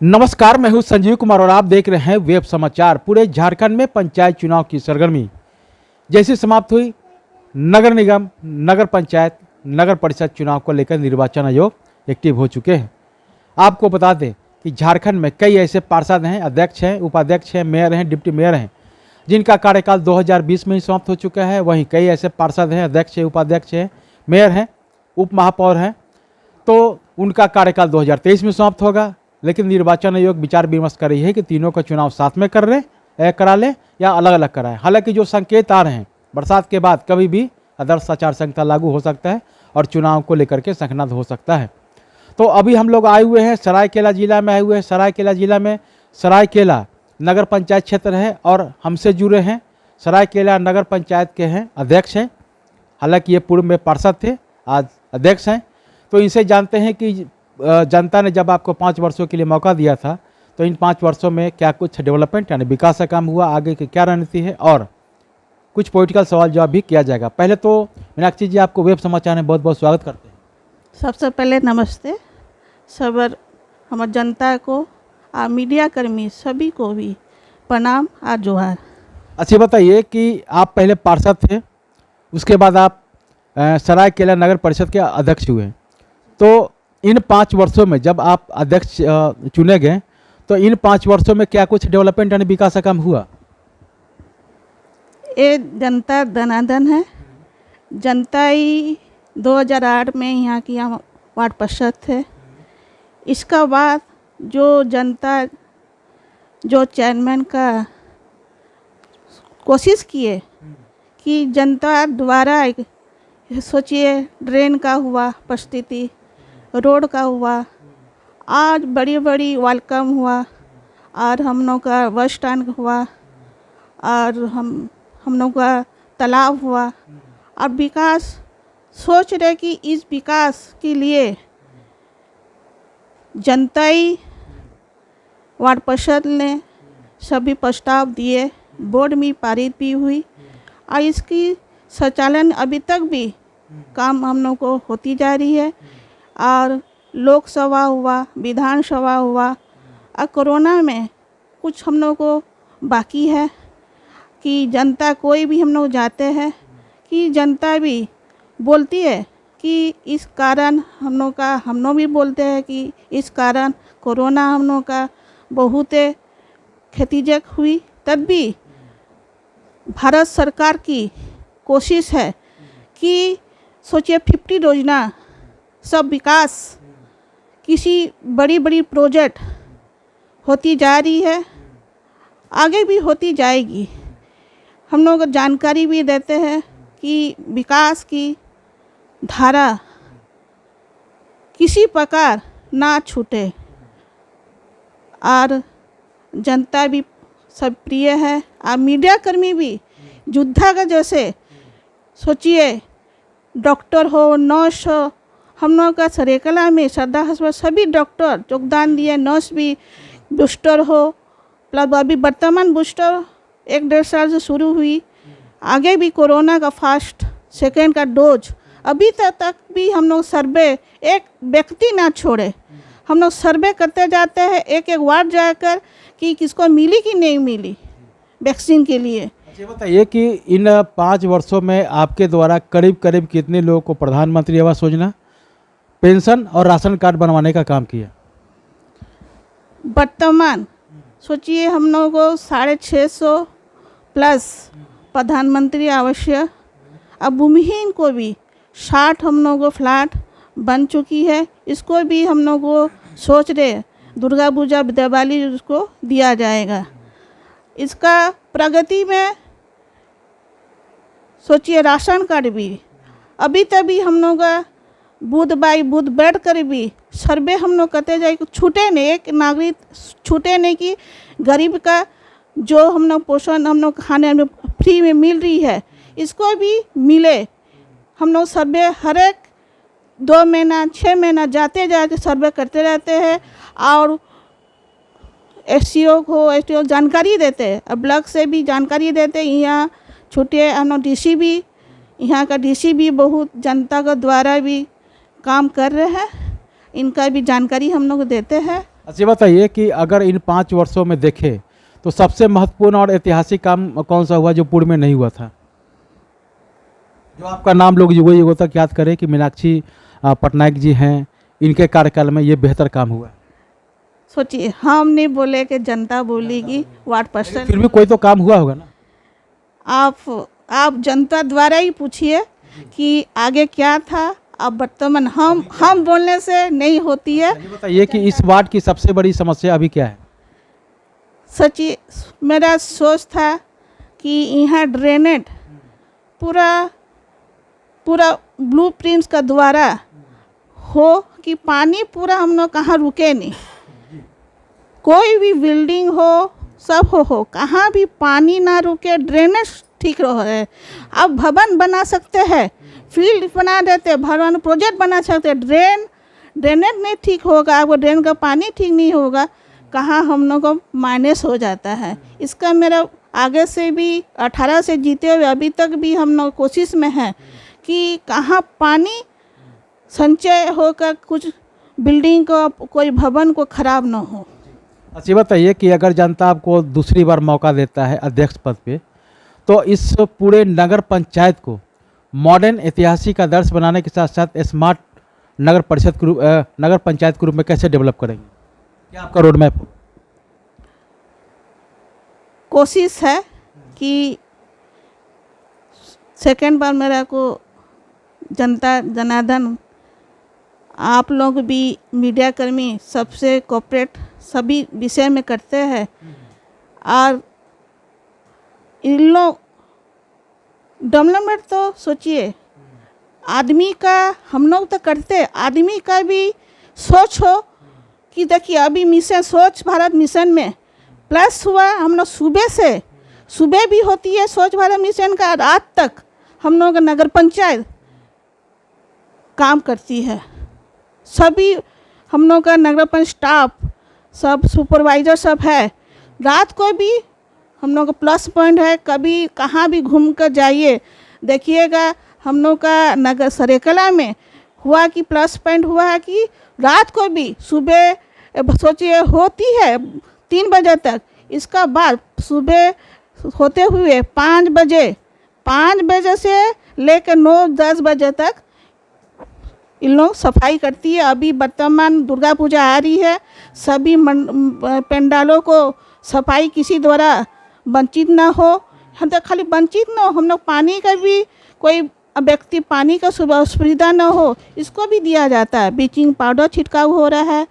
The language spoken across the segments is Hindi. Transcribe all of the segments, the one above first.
नमस्कार, मैं हूं संजीव कुमार और आप देख रहे हैं वेब समाचार। पूरे झारखंड में पंचायत चुनाव की सरगर्मी जैसी समाप्त हुई, नगर निगम, नगर पंचायत, नगर परिषद चुनाव को लेकर निर्वाचन आयोग एक्टिव हो चुके हैं। आपको बता दें कि झारखंड में कई ऐसे पार्षद हैं, अध्यक्ष हैं, उपाध्यक्ष हैं, मेयर हैं, डिप्टी मेयर हैं, जिनका कार्यकाल 2020 में ही समाप्त हो चुका है। वहीं कई ऐसे पार्षद हैं, अध्यक्ष हैं, उपाध्यक्ष हैं, मेयर हैं, उप महापौर हैं, तो उनका कार्यकाल 2023 में समाप्त होगा। लेकिन निर्वाचन आयोग विचार विमर्श कर रही है कि तीनों का चुनाव साथ में करा लें या अलग अलग कराएं। हालांकि जो संकेत आ रहे हैं, बरसात के बाद कभी भी आदर्श आचार संहिता लागू हो सकता है और चुनाव को लेकर के संघनद हो सकता है। तो अभी हम लोग आए हुए हैं सरायकेला जिला में, सरायकेला जिला में सरायकेला नगर पंचायत क्षेत्र है और हमसे जुड़े हैं सरायकेला नगर पंचायत के हैं अध्यक्ष हैं। हालांकि ये पूर्व में पार्षद थे, आज अध्यक्ष हैं। तो इनसे जानते हैं कि जनता ने जब आपको 5 वर्षों के लिए मौका दिया था, तो इन 5 वर्षों में क्या कुछ डेवलपमेंट यानी विकास का काम हुआ, आगे की क्या रणनीति है, और कुछ पॉलिटिकल सवाल जवाब भी किया जाएगा। पहले तो मीनाक्षी जी, आपको वेब समाचार में बहुत बहुत स्वागत करते हैं। सबसे पहले नमस्ते सबर हमारे जनता को और मीडिया कर्मी सभी को भी प्रणाम और जोहार। अच्छा बताइए कि आप पहले पार्षद थे, उसके बाद आप सरायकेला नगर परिषद के अध्यक्ष हुए। तो इन 5 वर्षों में जब आप अध्यक्ष चुने गए, तो इन 5 वर्षों में क्या कुछ डेवलपमेंट यानी विकास का काम हुआ? ये जनता धनाधन है। जनता ही 2008 में यहाँ की वार्ड पार्षद थे। इसका बाद जो जनता जो चेयरमैन का कोशिश किए कि जनता द्वारा सोचिए ड्रेन का हुआ परिस्थिति, रोड का हुआ, आज बड़ी बड़ी वेलकम हुआ और हम लोग का बस स्टैंड हुआ और हम लोग का तालाब हुआ। और विकास सोच रहे कि इस विकास के लिए जनता ही वार्ड परिषद ने सभी प्रस्ताव दिए, बोर्ड में पारित भी हुई और इसकी संचालन अभी तक भी काम हम लोग को होती जा रही है। और लोकसभा हुआ, विधानसभा हुआ और कोरोना में कुछ हम लोग को बाकी है कि जनता कोई भी हम लोग जाते हैं कि जनता भी बोलती है कि इस कारण हम लोग भी बोलते हैं कि इस कारण कोरोना हम लोग का बहुत क्षतिजक हुई। तब भी भारत सरकार की कोशिश है कि सोचिए 50 योजना सब विकास किसी बड़ी बड़ी प्रोजेक्ट होती जा रही है, आगे भी होती जाएगी। हम लोग जानकारी भी देते हैं कि विकास की धारा किसी प्रकार ना छूटे और जनता भी सब प्रिय है। और मीडिया कर्मी भी योद्धा का जैसे सोचिए डॉक्टर हो, नर्स हो, हम लोग का सरायकेला में श्रद्धा अस्पताल सभी डॉक्टर योगदान दिए, नर्स भी, बूस्टर हो प्लस अभी वर्तमान बूस्टर 1-1.5 साल से शुरू हुई, आगे भी कोरोना का फर्स्ट सेकेंड का डोज अभी तक भी हम लोग सर्वे एक व्यक्ति ना छोड़े, हम लोग सर्वे करते जाते हैं एक एक वार्ड जाकर कि किसको मिली कि नहीं मिली वैक्सीन के लिए। ये बताइए कि इन 5 वर्षों में आपके द्वारा करीब करीब कितने लोगों को प्रधानमंत्री आवास योजना, पेंशन और राशन कार्ड बनवाने का काम किया? वर्तमान सोचिए हम लोगों को 650 प्लस प्रधानमंत्री आवास, अब भूमिहीन को भी 60 हम लोगों को फ्लैट बन चुकी है। इसको भी हम लोग को सोच रहे दुर्गा पूजा दिवाली उसको दिया जाएगा। इसका प्रगति में सोचिए राशन कार्ड भी अभी तभी हम लोग का बुध बाई बुध बैठ कर भी सर्वे हम लोग करते जाए, छूटे नहीं, एक नागरिक छूटे नहीं कि गरीब का जो हम लोग पोषण हम लोग खाने में फ्री में मिल रही है इसको भी मिले। हम लोग सर्वे हर एक 2 महीना 6 महीना जाते सर्वे करते रहते हैं और SCO को जानकारी देते हैं, अब ब्लॉक से भी जानकारी देते हैं। यहाँ छूटे हम लोग DC भी, यहाँ का DC भी बहुत जनता के द्वारा भी काम कर रहे हैं, इनका भी जानकारी हम लोग देते हैं अच्छा ये बताइए कि अगर इन 5 वर्षों में देखें तो सबसे महत्वपूर्ण और ऐतिहासिक काम कौन सा हुआ जो पूर्व में नहीं हुआ था, जो आपका नाम लोग युगों युगों तक याद करें कि मीनाक्षी पटनायक जी हैं, इनके कार्यकाल में ये बेहतर काम हुआ? सोचिए, हम नहीं बोले कि जनता बोलेगी, वार्ड पर्सन। फिर भी कोई तो काम हुआ होगा ना। आप जनता द्वारा ही पूछिए कि आगे क्या था। अब वर्तमान हम बोलने से नहीं होती है। ये बताइए कि इस वार्ड की सबसे बड़ी समस्या अभी क्या है? सच्ची मेरा सोच था कि यहाँ ड्रेनेज पूरा ब्लूप्रिंट्स का द्वारा हो कि पानी पूरा हम लोग कहाँ रुके नहीं, कोई भी बिल्डिंग हो सब हो कहाँ भी पानी ना रुके, ड्रेनेज ठीक रहे। अब भवन बना सकते हैं, फील्ड बना देते, भवन प्रोजेक्ट बना सकते हैं, ड्रेनेज नहीं ठीक होगा, वो ड्रेन का पानी ठीक नहीं होगा, कहाँ हम लोग को माइनस हो जाता है। इसका मेरा आगे से भी 18 से जीते हुए अभी तक भी हम लोग कोशिश में हैं कि कहाँ पानी संचय होकर कुछ बिल्डिंग को, कोई भवन को खराब ना हो। अच्छा ये बताइए कि अगर जनता आपको दूसरी बार मौका देता है अध्यक्ष पद पे, तो इस पूरे नगर पंचायत को मॉडर्न ऐतिहासिक आदर्श बनाने के साथ साथ स्मार्ट नगर परिषद के रूप नगर पंचायत के रूप में कैसे डेवलप करेंगे? क्या आपका रोड मैप? कोशिश है कि सेकेंड बार मेरा को जनता जनार्दन, आप लोग भी मीडिया कर्मी सबसे कोऑपरेट सभी विषय में करते हैं, और इन लोग डेवलपमेंट तो सोचिए, आदमी का हम लोग तो करते, आदमी का भी सोच हो कि देखिए अभी मिशन स्वच्छ भारत मिशन में प्लस हुआ, हम लोग सुबह भी होती है स्वच्छ भारत मिशन का, रात तक हम लोग नगर पंचायत काम करती है। सभी हम लोग का नगर पंचायत स्टाफ सब सुपरवाइजर सब है, रात को भी हम लोग का प्लस पॉइंट है। कभी कहाँ भी घूम कर जाइए देखिएगा, हम लोग का नगर सरेकला में हुआ कि प्लस पॉइंट हुआ है कि रात को भी सुबह सोचिए होती है 3 बजे तक, इसका बाद सुबह होते हुए 5 बजे से लेकर 9-10 बजे तक इन लोग सफाई करती है। अभी वर्तमान दुर्गा पूजा आ रही है, सभी पंडालों को सफाई किसी द्वारा वंचित ना हो, हम तो खाली वंचित ना हो, हम लोग पानी का भी कोई व्यक्ति पानी का सुविधा ना हो, इसको भी दिया जाता है। ब्लीचिंग पाउडर छिड़काव हो रहा है,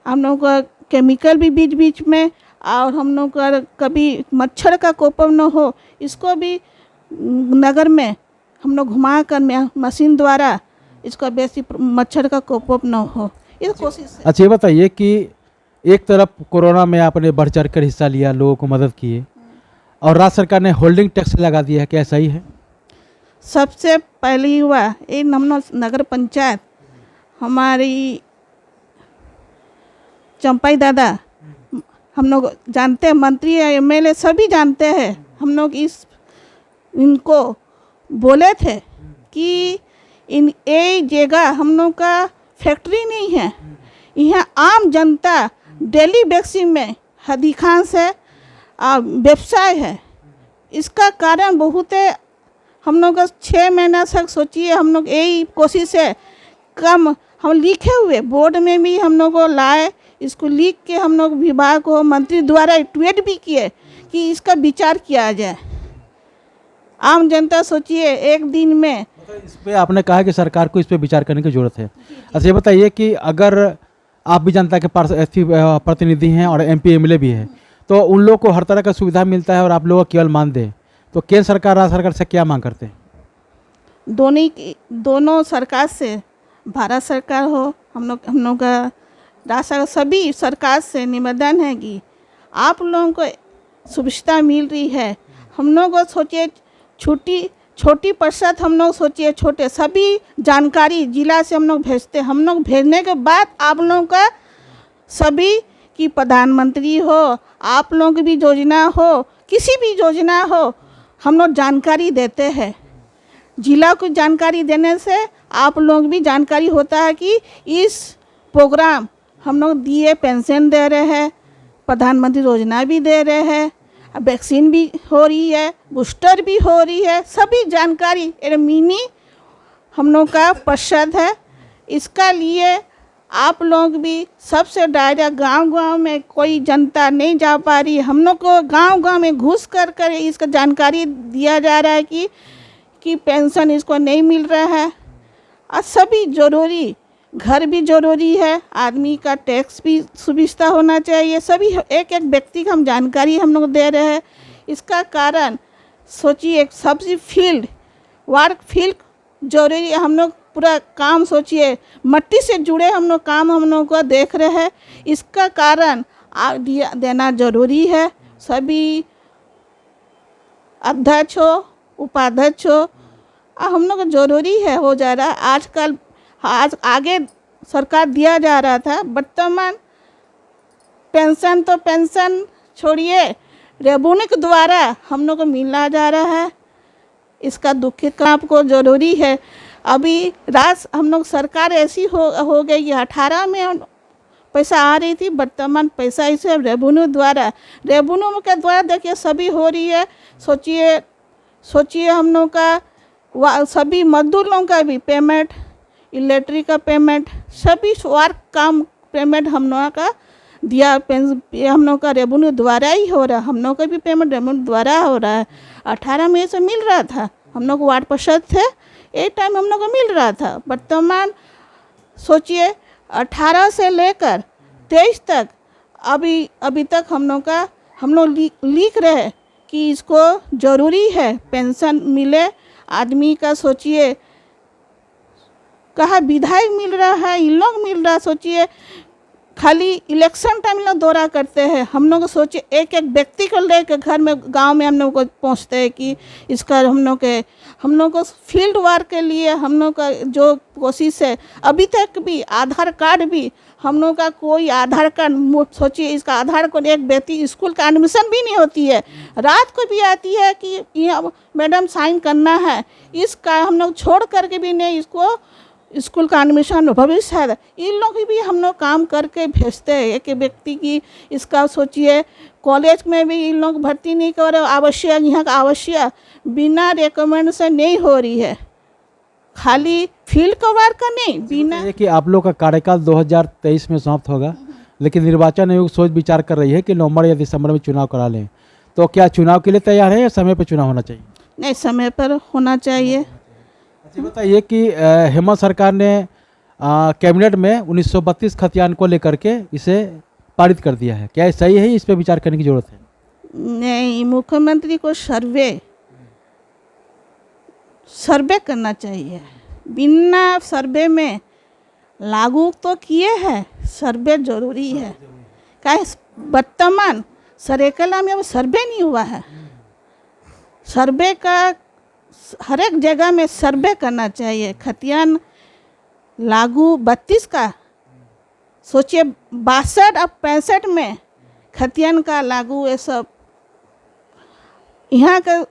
हम लोग का केमिकल भी बीच में, और हम लोग का कभी मच्छर का कोपम न हो, इसको भी नगर में हम लोग घुमा कर मशीन द्वारा इसका बेसी मच्छर का कोपम न हो, इस कोशिश है। अच्छा ये बताइए कि एक तरफ कोरोना में आपने बढ़ चढ़ कर हिस्सा लिया, लोगों को मदद किए, और राज्य सरकार ने होल्डिंग टैक्स लगा दिया है, क्या सही है? सबसे पहले हुआ ये नगर पंचायत हमारी चंपाई दादा, हम लोग जानते हैं, मंत्री एमएलए सभी जानते हैं, हम लोग इनको बोले थे कि इन एक जगह हम लोग का फैक्ट्री नहीं है, यहाँ आम जनता डेली बेसिस में अधिकांश है व्यवसाय है। इसका कारण बहुत है, हम लोग 6 महीना तक सोचिए, हम लोग यही कोशिश है कम, हम लिखे हुए बोर्ड में भी हम लोग को लाए, इसको लिख के हम लोग विभाग को मंत्री द्वारा ट्वीट भी किए कि इसका विचार किया जाए। आम जनता सोचिए एक दिन में, इस पे आपने कहा कि सरकार को इस पे विचार करने की जरूरत है। अच्छा ये बताइए कि अगर आप भी जनता के प्रतिनिधि हैं और एमपी एमएलए भी हैं, तो उन लोगों को हर तरह का सुविधा मिलता है और आप लोगों को केवल मान दें, तो केंद्र सरकार राज्य सरकार से क्या मांग करते हैं? दोनों सरकार से, भारत सरकार हो, हम लोग का राज्य सरकार, सभी सरकार से निवेदन है कि आप लोगों को सुविधा मिल रही है। हम लोग को सोचिए छोटी प्रतिशत, हम लोग सोचिए छोटे सभी जानकारी जिला से हम लोग भेजते, हम लोग भेजने के बाद आप लोगों का सभी की प्रधानमंत्री हो, आप लोगों की भी योजना हो, किसी भी योजना हो, हम लोग जानकारी देते हैं। जिला को जानकारी देने से आप लोग भी जानकारी होता है कि इस प्रोग्राम हम लोग दिए, पेंशन दे रहे हैं, प्रधानमंत्री योजना भी दे रहे हैं, वैक्सीन भी हो रही है, बूस्टर भी हो रही है, सभी जानकारी मिनी हम लोग का परिषद है। इसका लिए आप लोग भी सबसे डायरेक्ट गांव-गांव में कोई जनता नहीं जा पा रही, हम लोग को गांव-गांव में घुस कर इसका जानकारी दिया जा रहा है कि पेंशन इसको नहीं मिल रहा है। और सभी ज़रूरी, घर भी ज़रूरी है, आदमी का टैक्स भी सुविधा होना चाहिए, सभी एक एक व्यक्ति का हम जानकारी हम लोग दे रहे हैं। इसका कारण सोचिए, सब्जी फील्ड वर्क फील्ड जरूरी है, हम लोग पूरा काम सोचिए मट्टी से जुड़े हम लोग काम हम लोग को देख रहे हैं। इसका कारण देना जरूरी है। सभी अध्यक्ष हो, उपाध्यक्ष हो, हम लोग को जरूरी है हो जा रहा है। आजकल आगे सरकार दिया जा रहा था, वर्तमान पेंशन तो पेंशन छोड़िए, रेवेन्यू के द्वारा हम लोग को मिला जा रहा है। इसका दुखित आपको ज़रूरी है। अभी हम लोग सरकार ऐसी हो गई कि 18 में पैसा आ रही थी, वर्तमान पैसा इसे रेवेन्यू के द्वारा देखिए सभी हो रही है। सोचिए हम लोग का सभी मजदूर लोगों का भी पेमेंट, इलेक्ट्रिक का पेमेंट, सभी वर्क काम पेमेंट हम लोगों का दिया, हम लोग का रेवेन्यू द्वारा ही हो रहा है, हम लोग का भी पेमेंट रेवेन्यू द्वारा हो रहा है। 18 में से मिल रहा था, हम लोग वार्ड परिषद थे, एक टाइम हम लोग को मिल रहा था। वर्तमान सोचिए 18 से लेकर 23 तक अभी तक हम लोग लिख रहे हैं कि इसको ज़रूरी है पेंशन मिले आदमी का। सोचिए कहाँ विधायक मिल रहा है, इन लोग मिल रहा है। सोचिए खाली इलेक्शन टाइम लोग दौरा करते हैं, हम लोग सोचिए एक एक व्यक्ति को लेकर घर में गांव में हम लोग को पहुंचते हैं कि इसका हम लोग को फील्ड वर्क के लिए हम लोग का जो कोशिश है। अभी तक भी आधार कार्ड भी हम लोग का कोई आधार कार्ड, सोचिए इसका आधार कार्ड, एक व्यक्ति स्कूल का एडमिशन भी नहीं होती है, रात को भी आती है कि यहाँ मैडम साइन करना है, इसका हम लोग छोड़ करके भी नहीं इसको स्कूल का एडमिशन भविष्य है, इन लोग भी हम लोग काम करके भेजते हैं एक व्यक्ति की। इसका सोचिए कॉलेज में भी इन लोग भर्ती नहीं कर रहे, आवश्यक यहाँ का आवश्यक बिना रिकमेंड से नहीं हो रही है, खाली फील्ड कवर का नहीं बिना। कि आप लोग का कार्यकाल 2023 में समाप्त होगा, लेकिन निर्वाचन आयोग सोच विचार कर रही है कि नवंबर या दिसंबर में चुनाव करा लें, तो क्या चुनाव के लिए तैयार है या समय पर चुनाव होना चाहिए? नहीं, समय पर होना चाहिए। अच्छा बताइए कि हेमंत सरकार ने कैबिनेट में 1932 खतियान को लेकर के इसे पारित कर दिया है, क्या ये सही है? इस पर विचार करने की जरूरत है? नहीं, मुख्यमंत्री को सर्वे करना चाहिए। बिना सर्वे में लागू तो किए हैं, सर्वे जरूरी है। क्या वर्तमान सरेकला में अब सर्वे नहीं हुआ है, सर्वे का हर एक जगह में सर्वे करना चाहिए। खतियान लागू 32 का सोचिए, 62 और 65 में खतियान का लागू, ये सब यहाँ का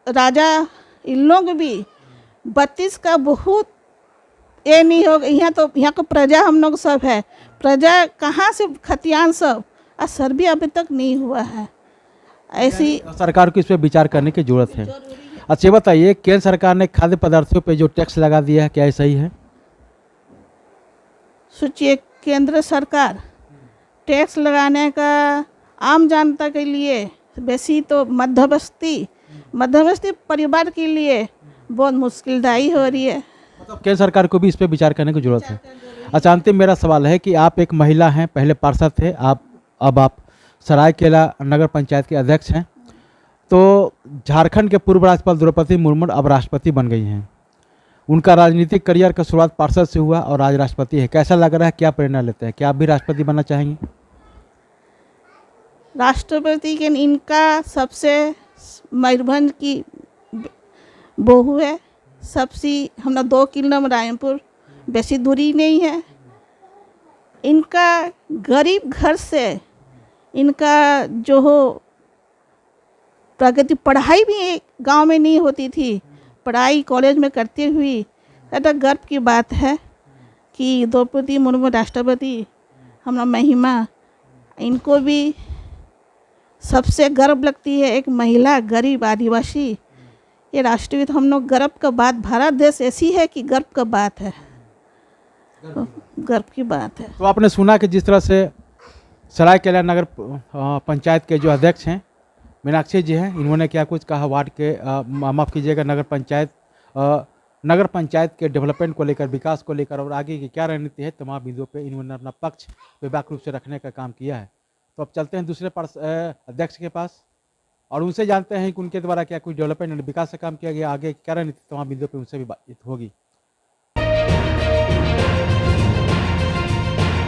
राजा इन लोग भी 32 का बहुत ये नहीं होगा। यहाँ को प्रजा हम लोग सब है, प्रजा कहाँ से खतियान सब, और सर्वे अभी तक नहीं हुआ है। ऐसी सरकार को इस पर विचार करने की जरूरत है। अच्छा बताइए, केंद्र सरकार ने खाद्य पदार्थों पे जो टैक्स लगा दिया है, क्या ये सही है? सोचिए केंद्र सरकार टैक्स लगाने का आम जनता के लिए, वैसी तो मध्यवस्थी परिवार के लिए बहुत मुश्किलदायी हो रही है। मतलब केंद्र सरकार को भी इस पर विचार करने की जरूरत है। अच्छा, अंतिम मेरा सवाल है कि आप एक महिला हैं, पहले पार्षद थे, अब आप सरायकेला नगर पंचायत के अध्यक्ष हैं, तो झारखंड के पूर्व राज्यपाल द्रौपदी मुर्मू अब राष्ट्रपति बन गई हैं। उनका राजनीतिक करियर का शुरुआत पार्षद से हुआ और आज राष्ट्रपति है। कैसा लग रहा है, क्या प्रेरणा लेते हैं? क्या आप भी राष्ट्रपति बनना चाहेंगे? राष्ट्रपति के इनका सबसे मयूरभंज की बहू है, सबसे हम लोग 2 किलोमीटर रायपुर, बेसी दूरी नहीं है। इनका गरीब घर से इनका जो हो प्रगति, पढ़ाई भी गांव में नहीं होती थी, पढ़ाई कॉलेज में करती हुई, तो गर्व की बात है कि द्रौपदी मुर्मू राष्ट्रपति हमारा महिमा, इनको भी सबसे गर्व लगती है। एक महिला, गरीब आदिवासी, ये राष्ट्रीय तो हम लोग गर्व का बात, भारत देश ऐसी है कि गर्व का बात है, गर्व की बात है। तो आपने सुना कि जिस तरह से सरायकेला नगर पंचायत के जो अध्यक्ष हैं मीनाक्षी जी हैं, इन्होंने क्या कुछ कहा वार्ड के माफ़ कीजिएगा नगर पंचायत के डेवलपमेंट को लेकर, विकास को लेकर और आगे की क्या रणनीति है, तमाम बिंदुओं पे इन्होंने अपना पक्ष व्यापक रूप से रखने का काम किया है। तो अब चलते हैं दूसरे अध्यक्ष के पास और उनसे जानते हैं कि उनके द्वारा क्या कुछ डेवलपमेंट और विकास का काम किया गया, आगे क्या रणनीति तमाम बिंदुओं पर उनसे भी बातचीत होगी।